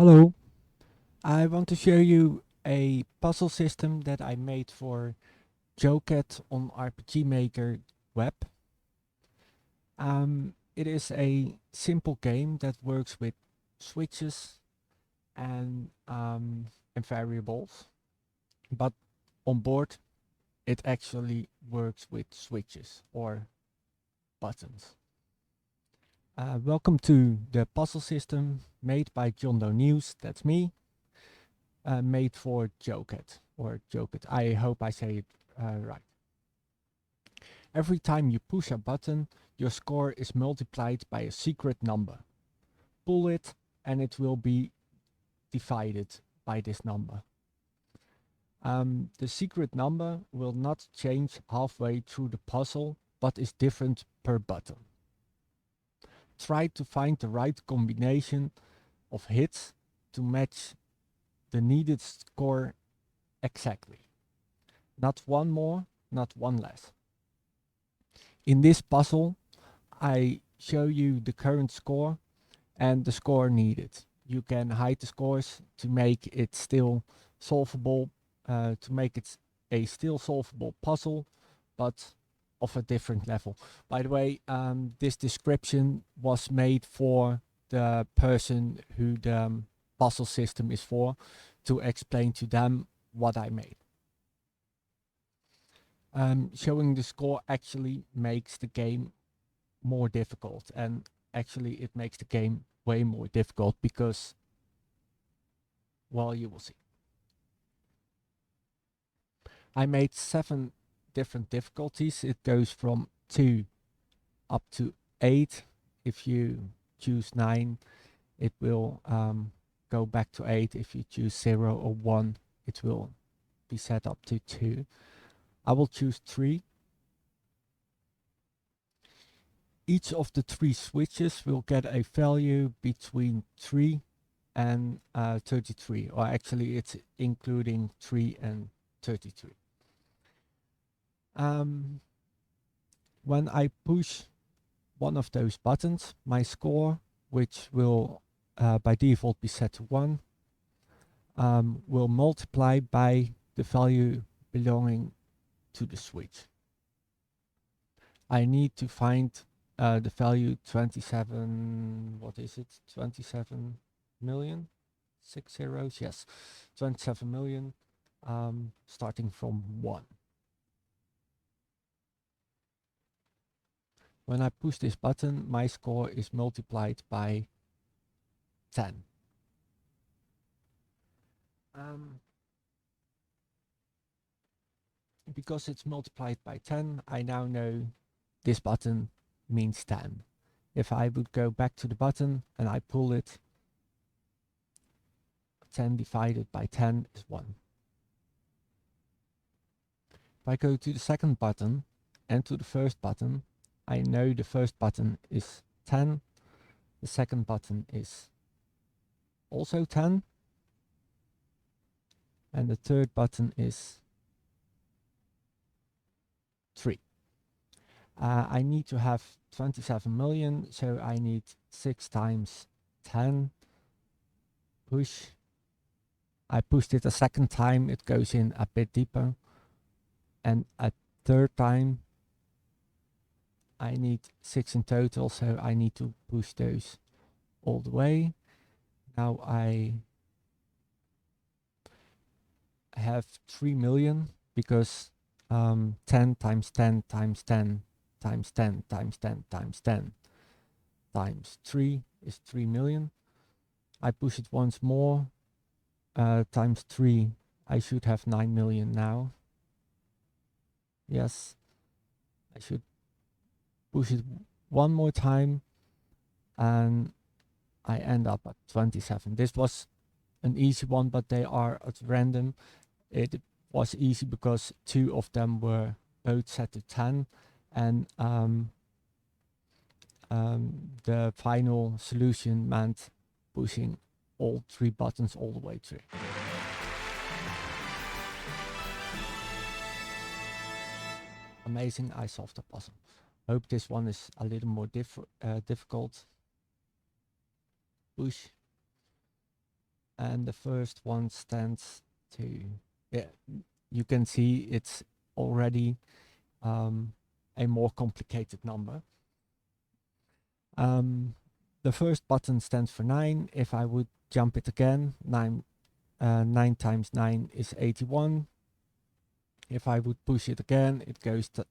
Hello, I want to show you a puzzle system that I made for Joket on RPG Maker web. It is a simple game that works with switches and variables, but on board it actually works with switches or buttons. Welcome to the puzzle system made by John Doe News, that's me. Made for Joket or Joket. I hope I say it right. Every time you push a button, your score is multiplied by a secret number. Pull it and it will be divided by this number. The secret number will not change halfway through the puzzle, but is different per button. Try to find the right combination of hits to match the needed score exactly. Not one more, not one less. In this puzzle, I show you the current score and the score needed. You can hide the scores to make it still solvable, to make it a still solvable puzzle, but of a different level. By the way, this description was made for the person who the puzzle system is for, to explain to them what I made. Showing the score actually makes the game more difficult, and actually it makes the game way more difficult because, well, you will see. I made 7 different difficulties. It goes from 2 up to 8. If you choose 9, it will go back to 8. If you choose 0 or 1, it will be set up to 2. I will choose 3. Each of the 3 switches will get a value between 3 and 33, or actually it's including 3 and 33. When I push one of those buttons, my score, which will by default be set to 1, will multiply by the value belonging to the switch. I need to find the value 27, what is it? 27 million? 6 zeros, yes. 27 million, starting from 1. When I push this button, my score is multiplied by 10. Because it's multiplied by 10, I now know this button means 10. If I would go back to the button and I pull it, 10 divided by 10 is 1. If I go to the second button and to the first button, I know the first button is 10, the second button is also 10, and the third button is 3. I need to have 27 million, so I need 6 times 10. Push. I pushed it a second time, it goes in a bit deeper. And a third time, I need 6 in total, so I need to push those all the way. Now I have 3 million because 10 times 10 times 10 times 10 times 10 times 10 times 3 is 3 million. I push it once more, times 3, I should have 9 million now. Yes, I should push it one more time and I end up at 27. This was an easy one, but they are at random. It was easy because 2 of them were both set to 10, and the final solution meant pushing all 3 buttons all the way through. Amazing, I solved the puzzle. Hope this one is a little more difficult. Push. and the first one stands to, yeah, you can see it's already a more complicated number. The first button stands for 9. If I would jump it again, 9 times 9 is 81. If I would push it again, it goes to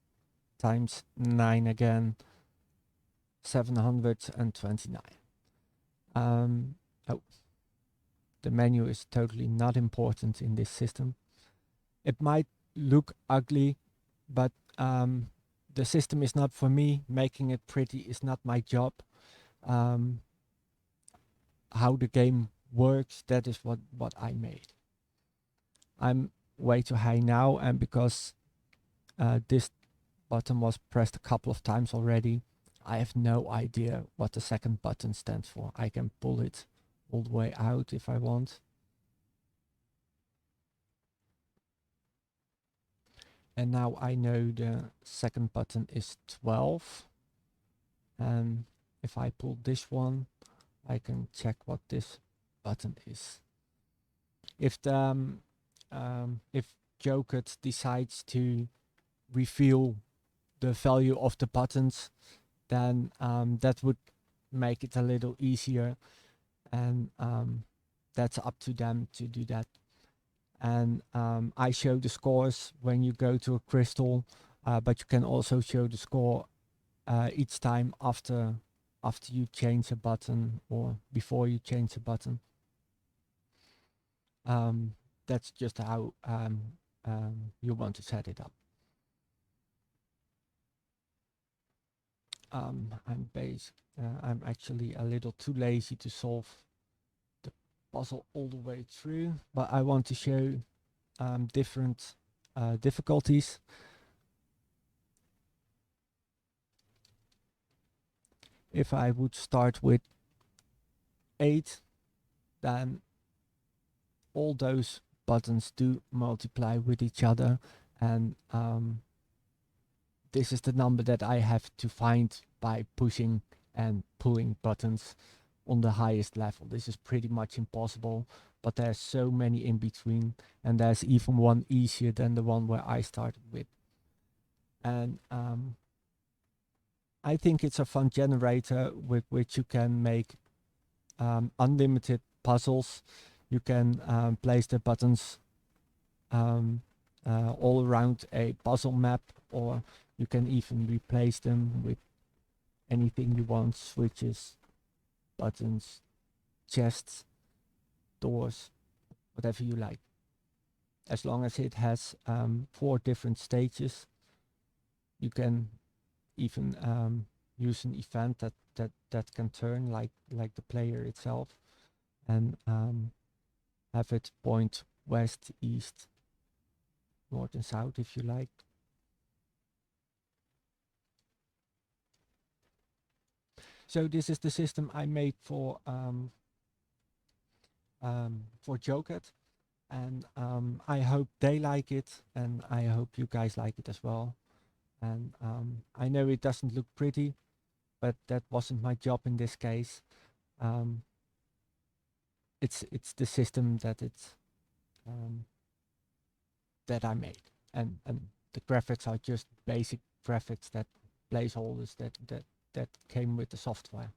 times 9 again, 729. Oh, the menu is totally not important in this system. It might look ugly, but the system is not for me. Making it pretty is not my job. How the game works, that is what I made. I'm way too high now, and because this button was pressed a couple of times already, I have no idea what the second button stands for. I can pull it all the way out if I want. And now I know the second button is 12. And if I pull this one, I can check what this button is. If the if Joket decides to reveal the value of the buttons, then that would make it a little easier, and that's up to them to do that. And I show the scores when you go to a crystal, but you can also show the score each time after you change a button or before you change a button. That's just how you want to set it up. I'm actually a little too lazy to solve the puzzle all the way through, but I want to show different difficulties. If I would start with 8, then all those buttons do multiply with each other, and this is the number that I have to find by pushing and pulling buttons on the highest level. This is pretty much impossible, but there's so many in between, and there's even one easier than the one where I started with. And I think it's a fun generator with which you can make unlimited puzzles. You can place the buttons all around a puzzle map, or you can even replace them with anything you want: switches, buttons, chests, doors, whatever you like. As long as it has 4 different stages, you can even use an event that can turn like the player itself, and have it point west, east, north and south if you like. So this is the system I made for Joket, and I hope they like it, and I hope you guys like it as well. And I know it doesn't look pretty, but that wasn't my job in this case. It's the system that that I made, and the graphics are just basic graphics, that placeholders that came with the software.